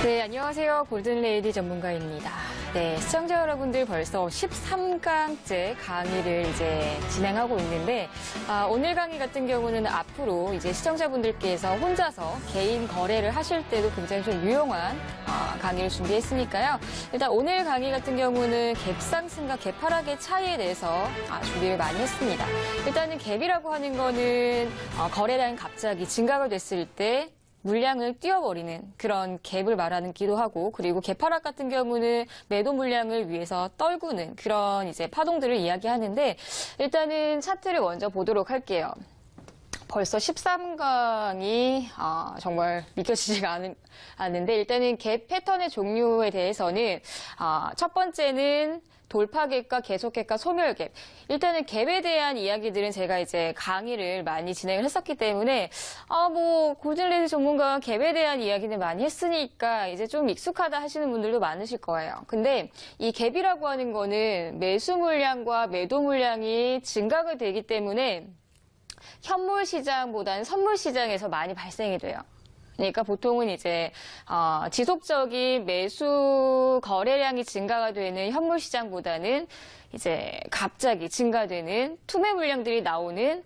네, 안녕하세요. 골든레이디 전문가입니다. 네, 시청자 여러분들 벌써 13강째 강의를 이제 진행하고 있는데, 오늘 강의 같은 경우는 앞으로 이제 시청자분들께서 혼자서 개인 거래를 하실 때도 굉장히 좀 유용한 강의를 준비했으니까요. 일단 오늘 강의 같은 경우는 갭 상승과 갭 하락의 차이에 대해서 준비를 많이 했습니다. 일단은 갭이라고 하는 거는 거래량이 갑자기 증가가 됐을 때 물량을 띄워버리는 그런 갭을 말하기도 하고, 그리고 갭 하락 같은 경우는 매도 물량을 위해서 떨구는 그런 이제 파동들을 이야기하는데, 일단은 차트를 먼저 보도록 할게요. 벌써 13강이 정말 믿겨지지가 않는데, 일단은 갭 패턴의 종류에 대해서는 첫 번째는 돌파갭과 계속갭과 소멸갭. 일단은 갭에 대한 이야기들은 제가 이제 강의를 많이 진행을 했었기 때문에 골든레이디 전문가가 갭에 대한 이야기는 많이 했으니까 이제 좀 익숙하다 하시는 분들도 많으실 거예요. 근데 이 갭이라고 하는 거는 매수 물량과 매도 물량이 증가가 되기 때문에 현물 시장보다는 선물 시장에서 많이 발생이 돼요. 그러니까 보통은 이제 지속적인 매수 거래량이 증가가 되는 현물 시장보다는 이제 갑자기 증가되는 투매 물량들이 나오는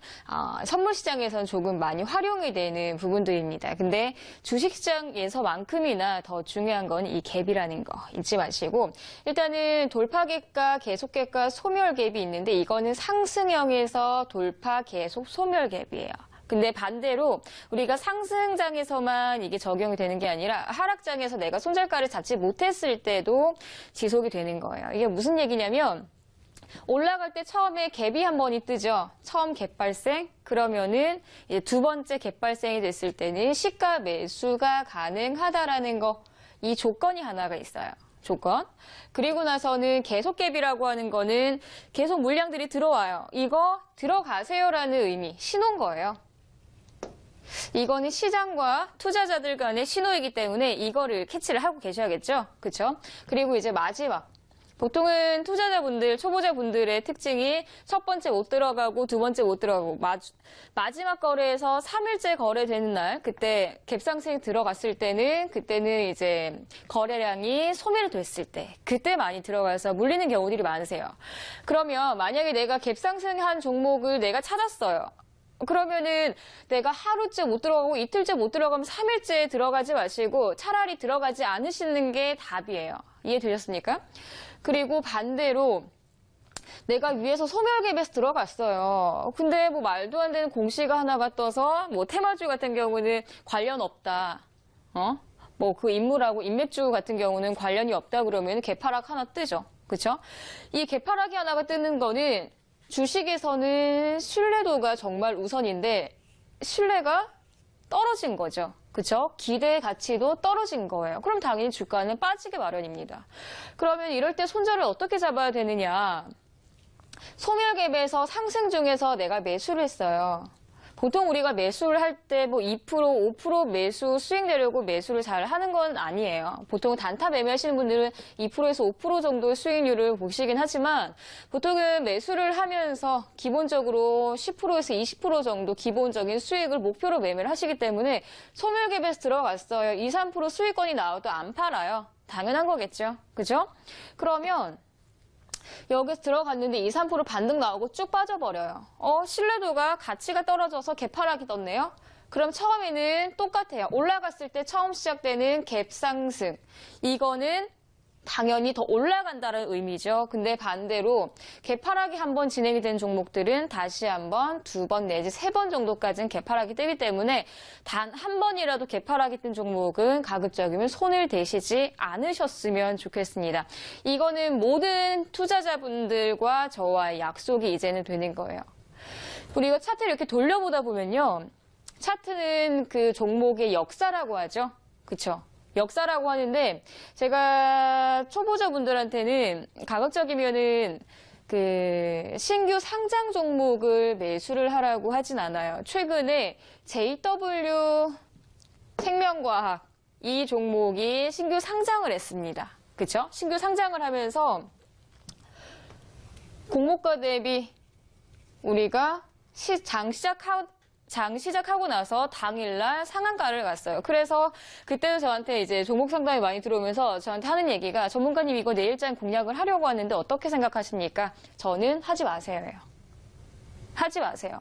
선물 시장에서는 조금 많이 활용이 되는 부분들입니다. 근데 주식 시장에서만큼이나 더 중요한 건 이 갭이라는 거 잊지 마시고, 일단은 돌파갭과 계속갭과 소멸갭이 있는데, 이거는 상승형에서 돌파, 계속, 소멸갭이에요. 근데 반대로 우리가 상승장에서만 이게 적용이 되는 게 아니라 하락장에서 내가 손절가를 잡지 못했을 때도 지속이 되는 거예요. 이게 무슨 얘기냐면, 올라갈 때 처음에 갭이 한 번이 뜨죠. 처음 갭 발생. 그러면은 이제 두 번째 갭 발생이 됐을 때는 시가 매수가 가능하다라는 거, 이 조건이 하나가 있어요. 조건. 그리고 나서는 계속 갭이라고 하는 거는 계속 물량들이 들어와요. 이거 들어가세요라는 의미, 신호인 거예요. 이거는 시장과 투자자들 간의 신호이기 때문에 이거를 캐치를 하고 계셔야겠죠. 그렇죠? 그리고 이제 마지막. 보통은 투자자분들, 초보자분들의 특징이 첫 번째 못 들어가고 두 번째 못 들어가고 마지막 거래에서 3일째 거래되는 날, 그때 갭상승이 들어갔을 때는 그때는 이제 거래량이 소멸이 됐을 때 그때 많이 들어가서 물리는 경우들이 많으세요. 그러면 만약에 내가 갭상승한 종목을 내가 찾았어요. 그러면은 내가 하루째 못 들어가고 이틀째 못 들어가면 3일째 들어가지 마시고 차라리 들어가지 않으시는 게 답이에요. 이해되셨습니까? 그리고 반대로 내가 위에서 소멸갭에서 들어갔어요. 근데 뭐 말도 안 되는 공시가 하나가 떠서 뭐 테마주 같은 경우는 관련 없다. 뭐 그 인물하고 인맥주 같은 경우는 관련이 없다 그러면 갭하락 하나 뜨죠. 그렇죠? 이 갭하락이 하나가 뜨는 거는 주식에서는 신뢰도가 정말 우선인데 신뢰가 떨어진 거죠. 그렇죠? 기대 가치도 떨어진 거예요. 그럼 당연히 주가는 빠지게 마련입니다. 그러면 이럴 때 손절을 어떻게 잡아야 되느냐? 소멸갭에서 상승 중에서 내가 매수를 했어요. 보통 우리가 매수를 할 때 뭐 2%, 5% 매수 수익 내려고 매수를 잘 하는 건 아니에요. 보통 단타 매매하시는 분들은 2%에서 5% 정도의 수익률을 보시긴 하지만, 보통은 매수를 하면서 기본적으로 10%에서 20% 정도 기본적인 수익을 목표로 매매를 하시기 때문에 소멸갭에서 들어갔어요. 2, 3% 수익권이 나와도 안 팔아요. 당연한 거겠죠. 그죠? 그러면 여기서 들어갔는데 2, 3% 반등 나오고 쭉 빠져버려요. 신뢰도가 가치가 떨어져서 갭하락이 떴네요. 그럼 처음에는 똑같아요. 올라갔을 때 처음 시작되는 갭 상승. 이거는 당연히 더 올라간다는 의미죠. 근데 반대로 갭하락이 한번 진행이 된 종목들은 다시 한번, 두 번 내지 세 번 정도까지는 갭하락이 뜨기 때문에 단 한 번이라도 갭하락이 뜬 종목은 가급적이면 손을 대시지 않으셨으면 좋겠습니다. 이거는 모든 투자자분들과 저와의 약속이 이제는 되는 거예요. 우리가 차트를 이렇게 돌려보다 보면요. 차트는 그 종목의 역사라고 하죠. 그쵸? 역사라고 하는데, 제가 초보자분들한테는 가급적이면은 그 신규 상장 종목을 매수를 하라고 하진 않아요. 최근에 JW 생명과학 이 종목이 신규 상장을 했습니다. 그쵸? 신규 상장을 하면서 공모가 대비 우리가 장 시작할 장 시작하고 나서 당일날 상한가를 갔어요. 그래서 그때도 저한테 이제 종목 상담이 많이 들어오면서 저한테 하는 얘기가 전문가님 이거 내일장 공략을 하려고 하는데 어떻게 생각하십니까? 저는 하지 마세요예요. 하지 마세요.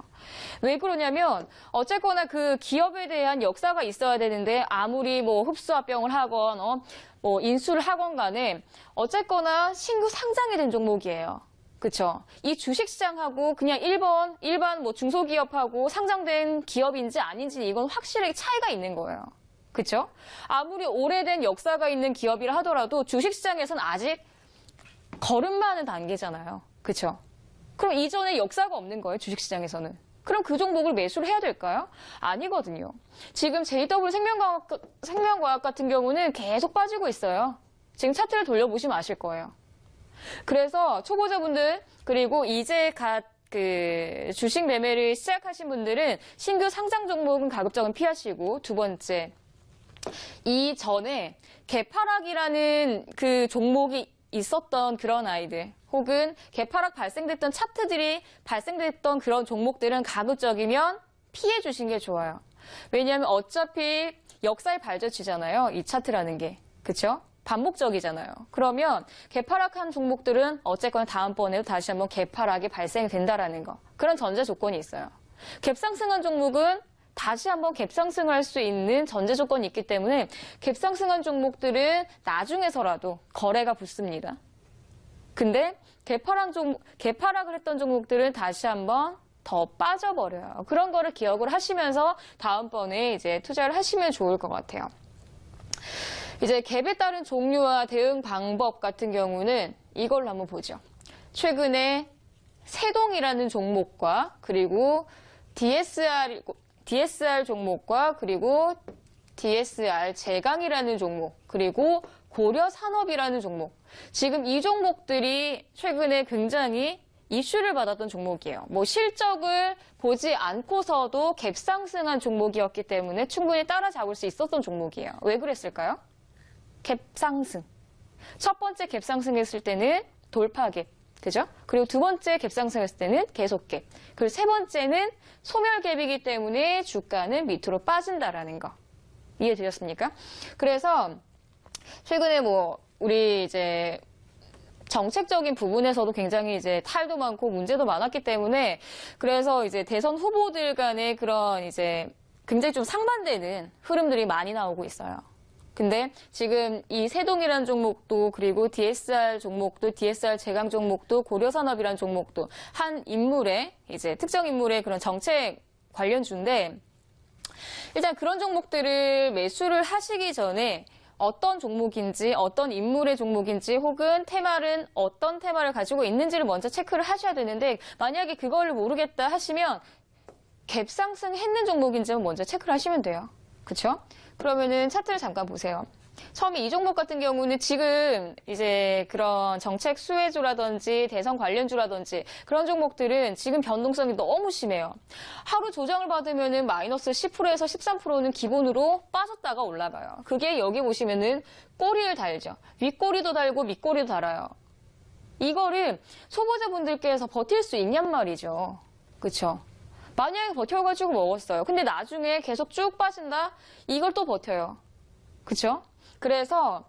왜 그러냐면 어쨌거나 그 기업에 대한 역사가 있어야 되는데 아무리 뭐 흡수합병을 하건 뭐 인수를 하건 간에 어쨌거나 신규 상장이 된 종목이에요. 그쵸? 이 주식시장하고 그냥 일반 뭐 중소기업하고 상장된 기업인지 아닌지 이건 확실하게 차이가 있는 거예요. 그쵸? 아무리 오래된 역사가 있는 기업이라 하더라도 주식시장에서는 아직 걸음마는 단계잖아요. 그쵸? 그럼 이전에 역사가 없는 거예요, 주식시장에서는. 그럼 그 종목을 매수를 해야 될까요? 아니거든요. 지금 JW 생명과학 같은 경우는 계속 빠지고 있어요. 지금 차트를 돌려보시면 아실 거예요. 그래서 초보자분들 그리고 이제 그 주식 매매를 시작하신 분들은 신규 상장 종목은 가급적은 피하시고 두 번째 이전에 개파락이라는 그 종목이 있었던 그런 아이들 혹은 개파락 발생됐던 차트들이 발생됐던 그런 종목들은 가급적이면 피해 주신 게 좋아요. 왜냐하면 어차피 역사의 발저치잖아요. 이 차트라는 게. 그쵸? 반복적이잖아요. 그러면 개파락한 종목들은 어쨌거나 다음번에도 다시 한번 개파락이 발생된다라는 거. 그런 전제 조건이 있어요. 갭상승한 종목은 다시 한번 갭상승할 수 있는 전제 조건이 있기 때문에 갭상승한 종목들은 나중에서라도 거래가 붙습니다. 근데 개파락을 했던 종목들은 다시 한번 더 빠져버려요. 그런 거를 기억을 하시면서 다음번에 이제 투자를 하시면 좋을 것 같아요. 이제 갭에 따른 종류와 대응 방법 같은 경우는 이걸로 한번 보죠. 최근에 세동이라는 종목과 그리고 DSR 종목과 그리고 DSR 제강이라는 종목 그리고 고려산업이라는 종목 지금 이 종목들이 최근에 굉장히 이슈를 받았던 종목이에요. 뭐 실적을 보지 않고서도 갭상승한 종목이었기 때문에 충분히 따라잡을 수 있었던 종목이에요. 왜 그랬을까요? 갭상승. 첫 번째 갭상승했을 때는 돌파갭. 그죠? 그리고 두 번째 갭상승했을 때는 계속갭. 그리고 세 번째는 소멸갭이기 때문에 주가는 밑으로 빠진다라는 거. 이해되셨습니까? 그래서 최근에 뭐 우리 이제 정책적인 부분에서도 굉장히 이제 탈도 많고 문제도 많았기 때문에 그래서 이제 대선 후보들 간의 그런 이제 굉장히 좀 상반되는 흐름들이 많이 나오고 있어요. 근데 지금 이 세동이라는 종목도 그리고 DSR 종목도 DSR 제강 종목도 고려산업이라는 종목도 한 인물의 이제 특정 인물의 그런 정책 관련주인데 일단 그런 종목들을 매수를 하시기 전에 어떤 종목인지 어떤 인물의 종목인지 혹은 테마는 어떤 테마를 가지고 있는지를 먼저 체크를 하셔야 되는데 만약에 그걸 모르겠다 하시면 갭상승 했는 종목인지 먼저 체크를 하시면 돼요. 그쵸? 그러면은 차트를 잠깐 보세요. 처음에 이 종목 같은 경우는 지금 이제 그런 정책 수혜주라든지 대선 관련주라든지 그런 종목들은 지금 변동성이 너무 심해요. 하루 조정을 받으면은 마이너스 10%에서 13%는 기본으로 빠졌다가 올라가요. 그게 여기 보시면은 꼬리를 달죠. 윗꼬리도 달고 밑꼬리도 달아요. 이거를 초보자분들께서 버틸 수 있냔 말이죠. 그쵸? 만약에 버텨가지고 먹었어요. 근데 나중에 계속 쭉 빠진다? 이걸 또 버텨요. 그쵸? 그래서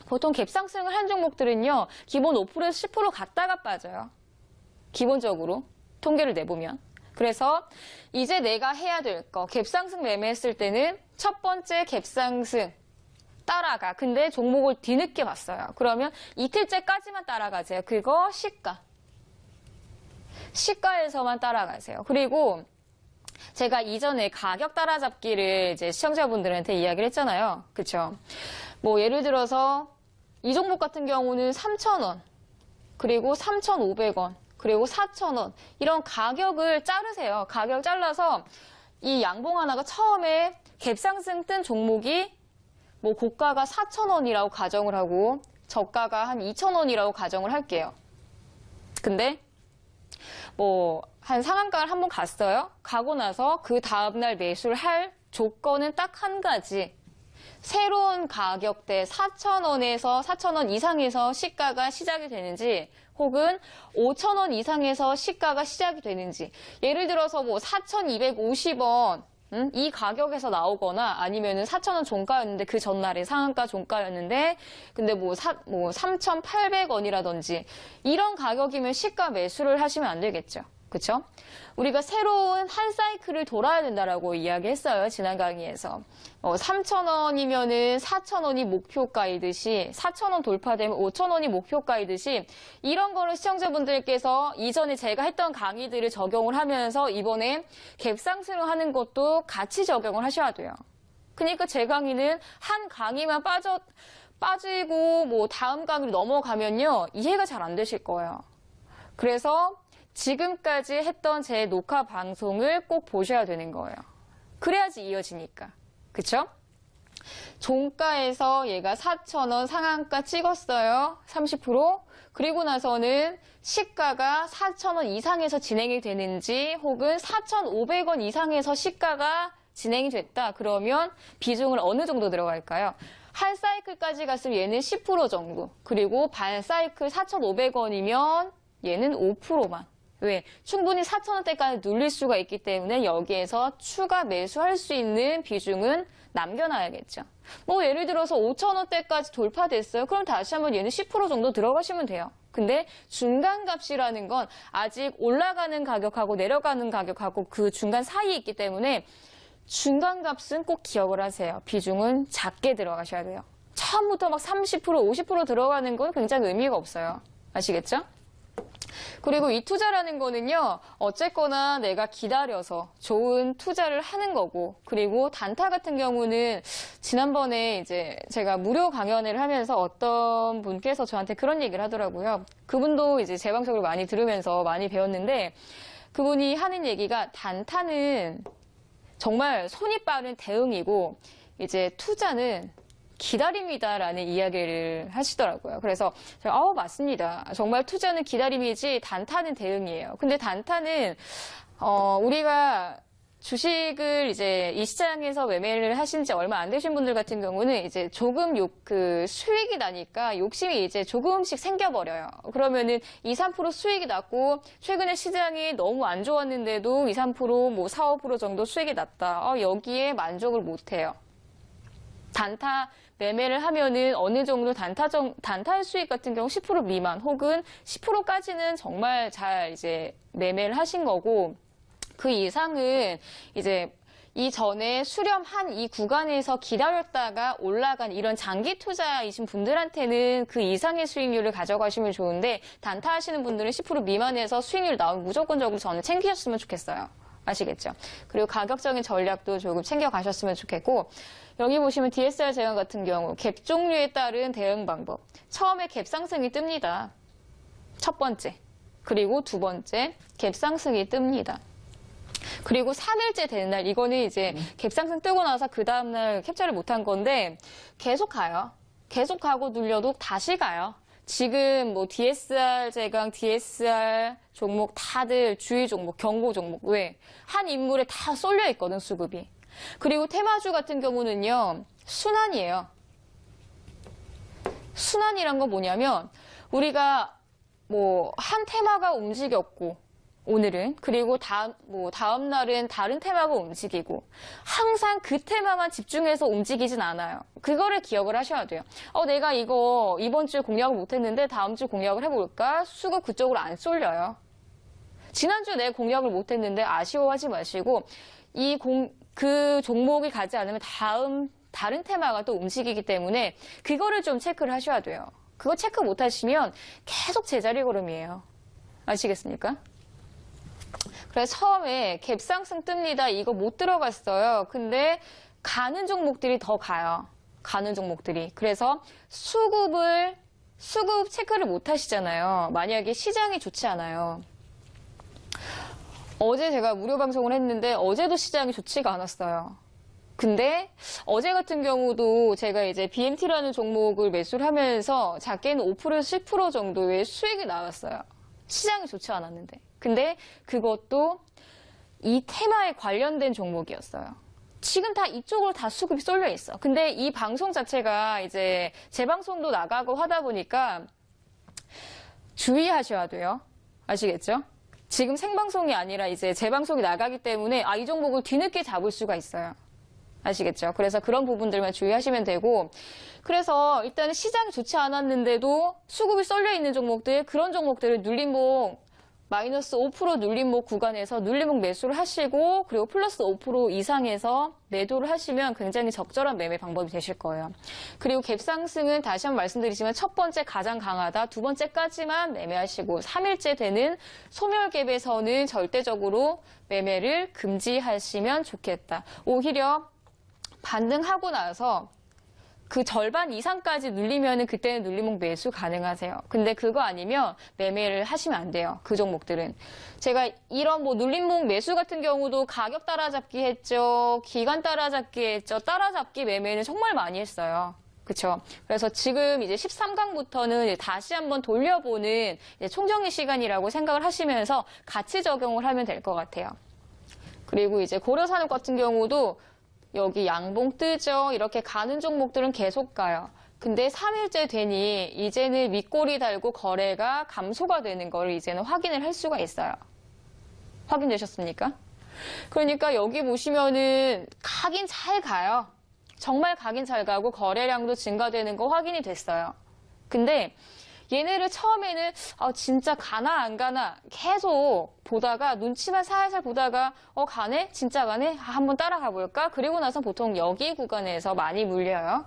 보통 갭상승을 한 종목들은요. 기본 5%에서 10% 갔다가 빠져요. 기본적으로 통계를 내보면. 그래서 이제 내가 해야 될 거 갭상승 매매했을 때는 첫 번째 갭상승 따라가. 근데 종목을 뒤늦게 봤어요. 그러면 이틀째까지만 따라가세요. 그거 시가. 시가에서만 따라가세요. 그리고 제가 이전에 가격 따라잡기를 이제 시청자분들한테 이야기를 했잖아요. 그쵸? 뭐 예를 들어서 이 종목 같은 경우는 3,000원, 그리고 3,500원, 그리고 4,000원 이런 가격을 자르세요. 가격 잘라서 이 양봉 하나가 처음에 갭상승 뜬 종목이 뭐 고가가 4,000원이라고 가정을 하고 저가가 한 2,000원이라고 가정을 할게요. 근데 뭐 한 상한가를 한번 갔어요. 가고 나서 그 다음날 매수를 할 조건은 딱 한 가지. 새로운 가격대 4,000원에서 4,000원 이상에서 시가가 시작이 되는지 혹은 5,000원 이상에서 시가가 시작이 되는지 예를 들어서 뭐 4,250원 이 가격에서 나오거나 아니면은 4,000원 종가였는데 그 전날에 상한가 종가였는데 근데 뭐 3,800원이라든지 이런 가격이면 시가 매수를 하시면 안 되겠죠. 그렇죠? 우리가 새로운 한 사이클을 돌아야 된다라고 이야기했어요. 지난 강의에서. 3,000원이면은 4,000원이 목표가이듯이 4,000원 돌파되면 5,000원이 목표가이듯이 이런 거를 시청자분들께서 이전에 제가 했던 강의들을 적용을 하면서 이번에 갭상승을 하는 것도 같이 적용을 하셔야 돼요. 그러니까 제 강의는 한 강의만 빠지고 뭐 다음 강의로 넘어가면요. 이해가 잘 안 되실 거예요. 그래서 지금까지 했던 제 녹화 방송을 꼭 보셔야 되는 거예요. 그래야지 이어지니까. 그쵸? 종가에서 얘가 4,000원 상한가 찍었어요. 30%. 그리고 나서는 시가가 4,000원 이상에서 진행이 되는지 혹은 4,500원 이상에서 시가가 진행이 됐다. 그러면 비중을 어느 정도 들어갈까요? 한 사이클까지 갔으면 얘는 10% 정도. 그리고 반 사이클 4,500원이면 얘는 5%만. 왜? 충분히 4,000원대까지 눌릴 수가 있기 때문에 여기에서 추가 매수할 수 있는 비중은 남겨놔야겠죠. 뭐 예를 들어서 5,000원대까지 돌파됐어요. 그럼 다시 한번 얘는 10% 정도 들어가시면 돼요. 근데 중간값이라는 건 아직 올라가는 가격하고 내려가는 가격하고 그 중간 사이에 있기 때문에 중간값은 꼭 기억을 하세요. 비중은 작게 들어가셔야 돼요. 처음부터 막 30%, 50% 들어가는 건 굉장히 의미가 없어요. 아시겠죠? 그리고 이 투자라는 거는요, 어쨌거나 내가 기다려서 좋은 투자를 하는 거고, 그리고 단타 같은 경우는 지난번에 이제 제가 무료 강연회를 하면서 어떤 분께서 저한테 그런 얘기를 하더라고요. 그분도 이제 제 방송을 많이 들으면서 많이 배웠는데, 그분이 하는 얘기가 단타는 정말 손이 빠른 대응이고, 이제 투자는 기다림이다라는 이야기를 하시더라고요. 그래서 제가 맞습니다. 정말 투자는 기다림이지 단타는 대응이에요. 근데 단타는 우리가 주식을 이제 이 시장에서 매매를 하신 지 얼마 안 되신 분들 같은 경우는 이제 조금 수익이 나니까 욕심이 이제 조금씩 생겨버려요. 그러면은 2, 3% 수익이 났고 최근에 시장이 너무 안 좋았는데도 2, 3% 뭐 4, 5% 정도 수익이 났다. 여기에 만족을 못 해요. 단타 매매를 하면은 어느 정도 단타 수익 같은 경우 10% 미만 혹은 10%까지는 정말 잘 이제 매매를 하신 거고 그 이상은 이제 이전에 수렴한 이 구간에서 기다렸다가 올라간 이런 장기 투자이신 분들한테는 그 이상의 수익률을 가져가시면 좋은데 단타 하시는 분들은 10% 미만에서 수익률 나오면 무조건적으로 저는 챙기셨으면 좋겠어요. 아시겠죠? 그리고 가격적인 전략도 조금 챙겨가셨으면 좋겠고 여기 보시면 DSR 제한 같은 경우 갭 종류에 따른 대응 방법. 처음에 갭 상승이 뜹니다. 첫 번째. 그리고 두 번째 갭 상승이 뜹니다. 그리고 3일째 되는 날 이거는 이제 갭 상승 뜨고 나서 그 다음날 캡처를 못한 건데 계속 가요. 계속 가고 눌려도 다시 가요. 지금 뭐 DSR 제강, DSR 종목 다들 주의 종목, 경고 종목. 왜? 한 인물에 다 쏠려 있거든, 수급이. 그리고 테마주 같은 경우는요, 순환이에요. 순환이란 건 뭐냐면, 우리가 뭐, 한 테마가 움직였고, 오늘은. 그리고 다음 날은 다른 테마가 움직이고, 항상 그 테마만 집중해서 움직이진 않아요. 그거를 기억을 하셔야 돼요. 내가 이거 이번 주에 공략을 못했는데 다음 주 공략을 해볼까? 수급 그쪽으로 안 쏠려요. 지난주에 내가 공략을 못했는데 아쉬워하지 마시고, 그 종목이 가지 않으면 다른 테마가 또 움직이기 때문에 그거를 좀 체크를 하셔야 돼요. 그거 체크 못 하시면 계속 제자리 걸음이에요. 아시겠습니까? 그래서 처음에 갭 상승 뜹니다. 이거 못 들어갔어요. 근데 가는 종목들이 더 가요. 가는 종목들이. 그래서 수급 체크를 못 하시잖아요. 만약에 시장이 좋지 않아요. 어제 제가 무료 방송을 했는데 어제도 시장이 좋지가 않았어요. 근데 어제 같은 경우도 제가 이제 BMT라는 종목을 매수를 하면서 작게는 5%에서 10% 정도의 수익이 나왔어요. 시장이 좋지 않았는데. 근데 그것도 이 테마에 관련된 종목이었어요. 지금 다 이쪽으로 다 수급이 쏠려 있어. 근데 이 방송 자체가 이제 재방송도 나가고 하다 보니까 주의하셔야 돼요. 아시겠죠? 지금 생방송이 아니라 이제 재방송이 나가기 때문에 이 종목을 뒤늦게 잡을 수가 있어요. 아시겠죠? 그래서 그런 부분들만 주의하시면 되고, 그래서 일단은 시장이 좋지 않았는데도 수급이 쏠려 있는 종목들, 그런 종목들을 눌림목 마이너스 5% 눌림목 구간에서 눌림목 매수를 하시고, 그리고 플러스 5% 이상에서 매도를 하시면 굉장히 적절한 매매 방법이 되실 거예요. 그리고 갭상승은 다시 한번 말씀드리지만 첫 번째 가장 강하다, 두 번째까지만 매매하시고 3일째 되는 소멸갭에서는 절대적으로 매매를 금지하시면 좋겠다. 오히려 반등하고 나서 그 절반 이상까지 눌리면은 그때는 눌림목 매수 가능하세요. 근데 그거 아니면 매매를 하시면 안 돼요. 그 종목들은. 제가 이런 뭐 눌림목 매수 같은 경우도 가격 따라잡기 했죠. 기간 따라잡기 했죠. 따라잡기 매매는 정말 많이 했어요. 그쵸? 그래서 지금 이제 13강부터는 다시 한번 돌려보는 총정리 시간이라고 생각을 하시면서 같이 적용을 하면 될 것 같아요. 그리고 이제 고려산업 같은 경우도 여기 양봉 뜨죠. 이렇게 가는 종목들은 계속 가요. 근데 3일째 되니 이제는 윗꼬리 달고 거래가 감소가 되는 거를 이제는 확인을 할 수가 있어요. 확인되셨습니까? 그러니까 여기 보시면은 가긴 잘 가요. 정말 가긴 잘 가고 거래량도 증가되는 거 확인이 됐어요. 근데 얘네를 처음에는 진짜 가나 안 가나 계속 보다가 눈치만 살살 보다가 가네? 진짜 가네? 한번 따라가 볼까? 그리고 나서 보통 여기 구간에서 많이 물려요.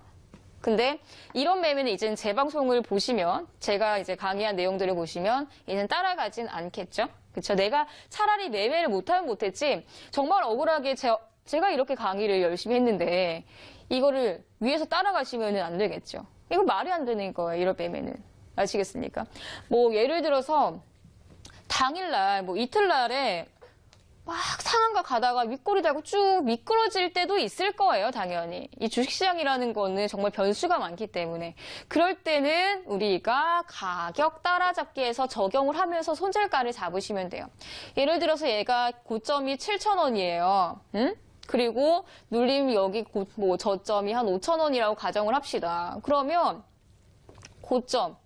근데 이런 매매는 이제는 제 방송을 보시면, 제가 이제 강의한 내용들을 보시면 이제는 따라가진 않겠죠? 그쵸? 내가 차라리 매매를 못하면 못했지, 정말 억울하게 제가 이렇게 강의를 열심히 했는데 이거를 위에서 따라가시면 안 되겠죠? 이거 말이 안 되는 거예요, 이런 매매는. 아시겠습니까? 뭐 예를 들어서 당일날 뭐 이틀날에 막 상한가 가다가 윗꼬리 달고 쭉 미끄러질 때도 있을 거예요, 당연히. 이 주식시장이라는 거는 정말 변수가 많기 때문에. 그럴 때는 우리가 가격 따라잡기에서 적용을 하면서 손절가를 잡으시면 돼요. 예를 들어서 얘가 고점이 7,000원이에요. 응? 그리고 눌림 여기 뭐 저점이 한 5,000원이라고 가정을 합시다. 그러면 고점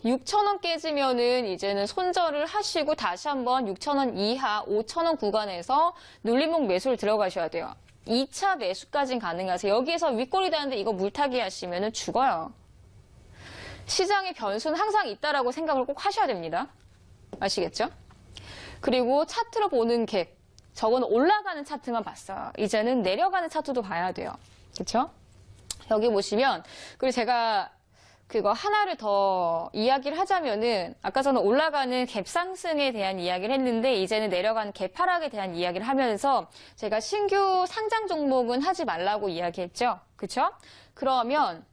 6,000원 깨지면은 이제는 손절을 하시고 다시 한번 6,000원 이하 5,000원 구간에서 눌림목 매수를 들어가셔야 돼요. 2차 매수까지는 가능하세요. 여기에서 윗꼬리 다는데 이거 물타기 하시면은 죽어요. 시장의 변수는 항상 있다라고 생각을 꼭 하셔야 됩니다. 아시겠죠? 그리고 차트로 보는 갭. 저건 올라가는 차트만 봤어요. 이제는 내려가는 차트도 봐야 돼요. 그렇죠? 여기 보시면, 그리고 제가 그거 하나를 더 이야기를 하자면은, 아까 저는 올라가는 갭 상승에 대한 이야기를 했는데 이제는 내려가는 갭 하락에 대한 이야기를 하면서 제가 신규 상장 종목은 하지 말라고 이야기했죠. 그쵸? 그러면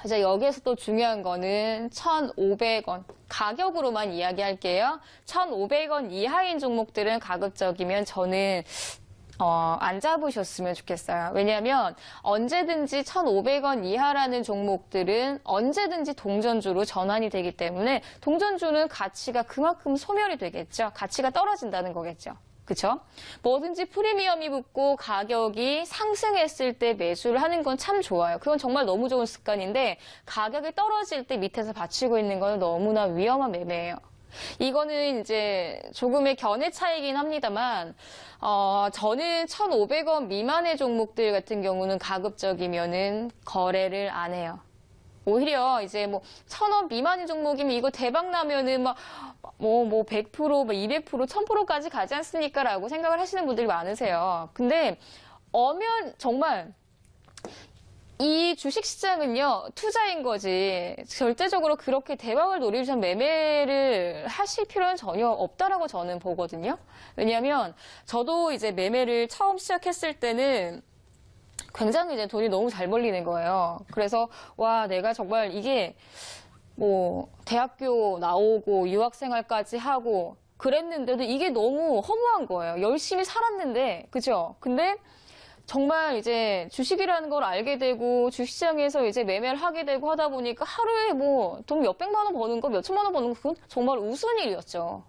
이제 여기에서 또 중요한 거는 1,500원 가격으로만 이야기할게요. 1,500원 이하인 종목들은 가급적이면 저는 안 잡으셨으면 좋겠어요. 왜냐하면 언제든지 1,500원 이하라는 종목들은 언제든지 동전주로 전환이 되기 때문에 동전주는 가치가 그만큼 소멸이 되겠죠. 가치가 떨어진다는 거겠죠. 그쵸? 뭐든지 프리미엄이 붙고 가격이 상승했을 때 매수를 하는 건 참 좋아요. 그건 정말 너무 좋은 습관인데 가격이 떨어질 때 밑에서 받치고 있는 건 너무나 위험한 매매예요. 이거는 이제 조금의 견해 차이긴 합니다만, 저는 1,500원 미만의 종목들 같은 경우는 가급적이면은 거래를 안 해요. 오히려 이제 뭐 1,000원 미만의 종목이면 이거 대박 나면은 막 100%, 200%, 1000%까지 가지 않습니까? 라고 생각을 하시는 분들이 많으세요. 근데 오면 정말 이 주식시장은요, 투자인 거지. 절대적으로 그렇게 대박을 노리기 위한 매매를 하실 필요는 전혀 없다라고 저는 보거든요. 왜냐하면 저도 이제 매매를 처음 시작했을 때는 굉장히 이제 돈이 너무 잘 벌리는 거예요. 그래서 와, 내가 정말 이게 뭐 대학교 나오고 유학생활까지 하고 그랬는데도 이게 너무 허무한 거예요. 열심히 살았는데, 그죠? 근데 정말 이제 주식이라는 걸 알게 되고 주식시장에서 이제 매매를 하게 되고 하다 보니까 하루에 뭐 돈 몇백만 원 버는 거, 몇천만 원 버는 거 그건 정말 우스운 일이었죠.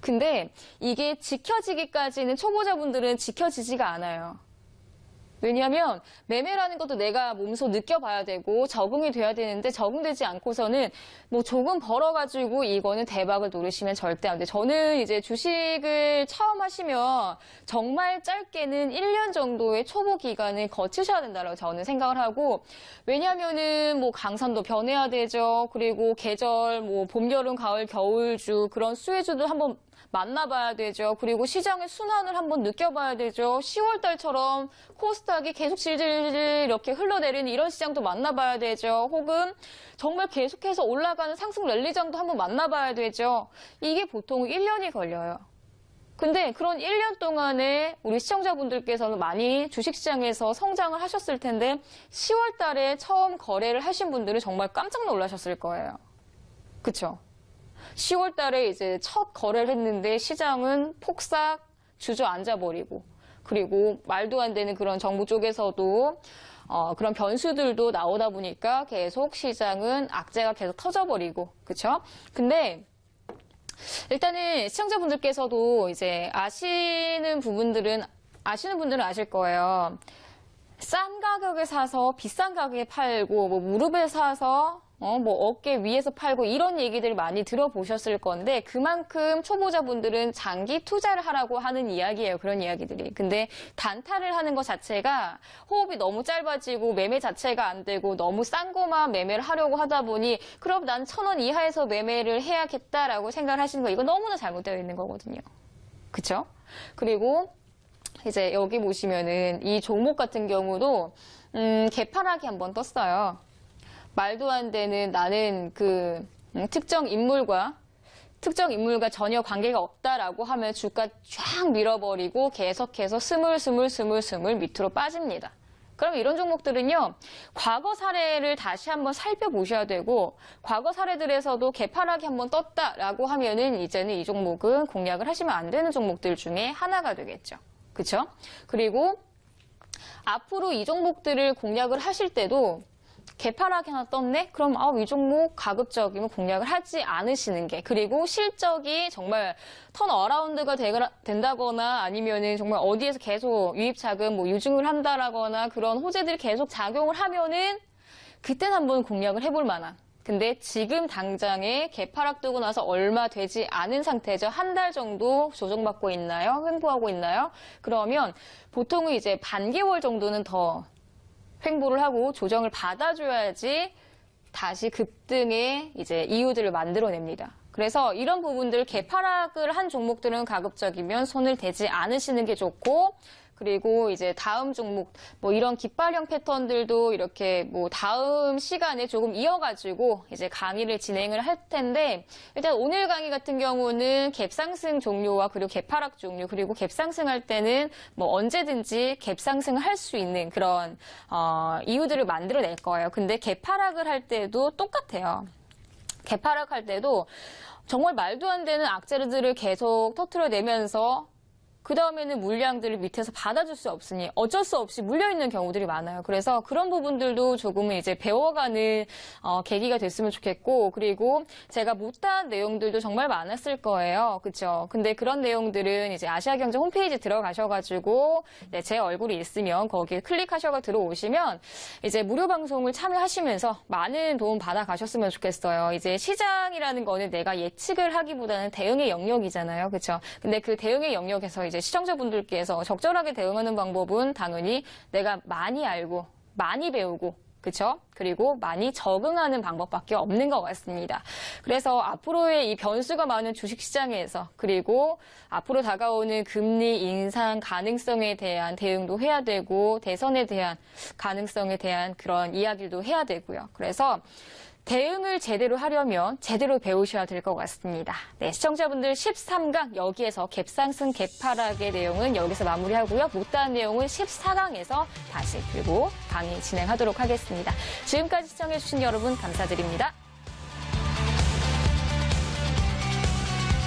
근데 이게 지켜지기까지는 초보자분들은 지켜지지가 않아요. 왜냐하면 매매라는 것도 내가 몸소 느껴봐야 되고 적응이 돼야 되는데 적응되지 않고서는 뭐 조금 벌어가지고 이거는 대박을 노리시면 절대 안 돼. 저는 이제 주식을 처음 하시면 정말 짧게는 1년 정도의 초보 기간을 거치셔야 된다고 저는 생각을 하고, 왜냐하면은 뭐 강산도 변해야 되죠. 그리고 계절 뭐 봄, 여름, 가을, 겨울주 그런 수혜주도 한번 만나봐야 되죠. 그리고 시장의 순환을 한번 느껴봐야 되죠. 10월 달처럼 코스닥이 계속 질질 이렇게 흘러내리는 이런 시장도 만나봐야 되죠. 혹은 정말 계속해서 올라가는 상승 랠리장도 한번 만나봐야 되죠. 이게 보통 1년이 걸려요. 근데 그런 1년 동안에 우리 시청자분들께서는 많이 주식시장에서 성장을 하셨을 텐데 10월 달에 처음 거래를 하신 분들은 정말 깜짝 놀라셨을 거예요. 그쵸? 10월 달에 이제 첫 거래를 했는데 시장은 폭삭 주저앉아버리고, 그리고 말도 안 되는 그런 정부 쪽에서도 그런 변수들도 나오다 보니까 계속 시장은 악재가 계속 터져버리고, 그쵸? 근데 일단은 시청자분들께서도 이제 아시는 분들은 아실 거예요. 싼 가격에 사서 비싼 가격에 팔고, 뭐 무릎에 사서 뭐 어깨 위에서 팔고 이런 얘기들 많이 들어보셨을 건데, 그만큼 초보자분들은 장기 투자를 하라고 하는 이야기예요. 그런 이야기들이. 근데 단타를 하는 것 자체가 호흡이 너무 짧아지고 매매 자체가 안 되고 너무 싼 거만 매매를 하려고 하다 보니, 그럼 난 1,000원 이하에서 매매를 해야겠다라고 생각을 하시는 거, 이거 너무나 잘못되어 있는 거거든요. 그쵸? 그리고 이제 여기 보시면은 이 종목 같은 경우도 개파락이 한번 떴어요. 말도 안 되는, 나는 그 특정 인물과 전혀 관계가 없다라고 하면 주가 쫙 밀어버리고 계속해서 스물스물 밑으로 빠집니다. 그럼 이런 종목들은요, 과거 사례를 다시 한번 살펴보셔야 되고, 과거 사례들에서도 개파락이 한번 떴다라고 하면은 이제는 이 종목은 공략을 하시면 안 되는 종목들 중에 하나가 되겠죠. 그쵸? 그리고 앞으로 이 종목들을 공략을 하실 때도 개파락이 하나 떴네? 그럼 이 종목 가급적이면 공략을 하지 않으시는 게, 그리고 실적이 정말 턴어라운드가 된다거나 아니면은 정말 어디에서 계속 유입자금 뭐 유증을 한다라거나 그런 호재들이 계속 작용을 하면은 그땐 한번 공략을 해볼 만한. 근데 지금 당장에 개파락 뜨고 나서 얼마 되지 않은 상태죠. 한 달 정도 조정받고 있나요? 횡보하고 있나요? 그러면 보통은 이제 반개월 정도는 더 횡보를 하고 조정을 받아줘야지 다시 급등의 이제 이유들을 만들어냅니다. 그래서 이런 부분들, 개파락을 한 종목들은 가급적이면 손을 대지 않으시는 게 좋고, 그리고 이제 다음 종목, 뭐 이런 깃발형 패턴들도 이렇게 뭐 다음 시간에 조금 이어가지고 이제 강의를 진행을 할 텐데, 일단 오늘 강의 같은 경우는 갭상승 종류와 그리고 갭하락 종류, 그리고 갭상승할 때는 뭐 언제든지 갭상승을 할 수 있는 그런 이유들을 만들어낼 거예요. 근데 갭하락을 할 때도 똑같아요. 갭하락 할 때도 정말 말도 안 되는 악재들을 계속 터트려내면서 그 다음에는 물량들을 밑에서 받아줄 수 없으니 어쩔 수 없이 물려있는 경우들이 많아요. 그래서 그런 부분들도 조금은 이제 배워가는 계기가 됐으면 좋겠고, 그리고 제가 못한 내용들도 정말 많았을 거예요. 그쵸? 근데 그런 내용들은 이제 아시아경제 홈페이지 들어가셔가지고 제 얼굴이 있으면 거기에 클릭하셔서 들어오시면 이제 무료 방송을 참여하시면서 많은 도움 받아가셨으면 좋겠어요. 이제 시장이라는 거는 내가 예측을 하기보다는 대응의 영역이잖아요. 그쵸? 근데 그 대응의 영역에서 이제 시청자분들께서 적절하게 대응하는 방법은 당연히 내가 많이 알고 많이 배우고, 그쵸? 그리고 많이 적응하는 방법밖에 없는 것 같습니다. 그래서 앞으로의 이 변수가 많은 주식시장에서, 그리고 앞으로 다가오는 금리 인상 가능성에 대한 대응도 해야 되고, 대선에 대한 가능성에 대한 그런 이야기도 해야 되고요. 그래서 대응을 제대로 하려면 제대로 배우셔야 될 것 같습니다. 네, 시청자분들 13강 여기에서 갭상승 갭하락의 내용은 여기서 마무리하고요. 못다한 내용은 14강에서 다시 들고 강의 진행하도록 하겠습니다. 지금까지 시청해주신 여러분 감사드립니다.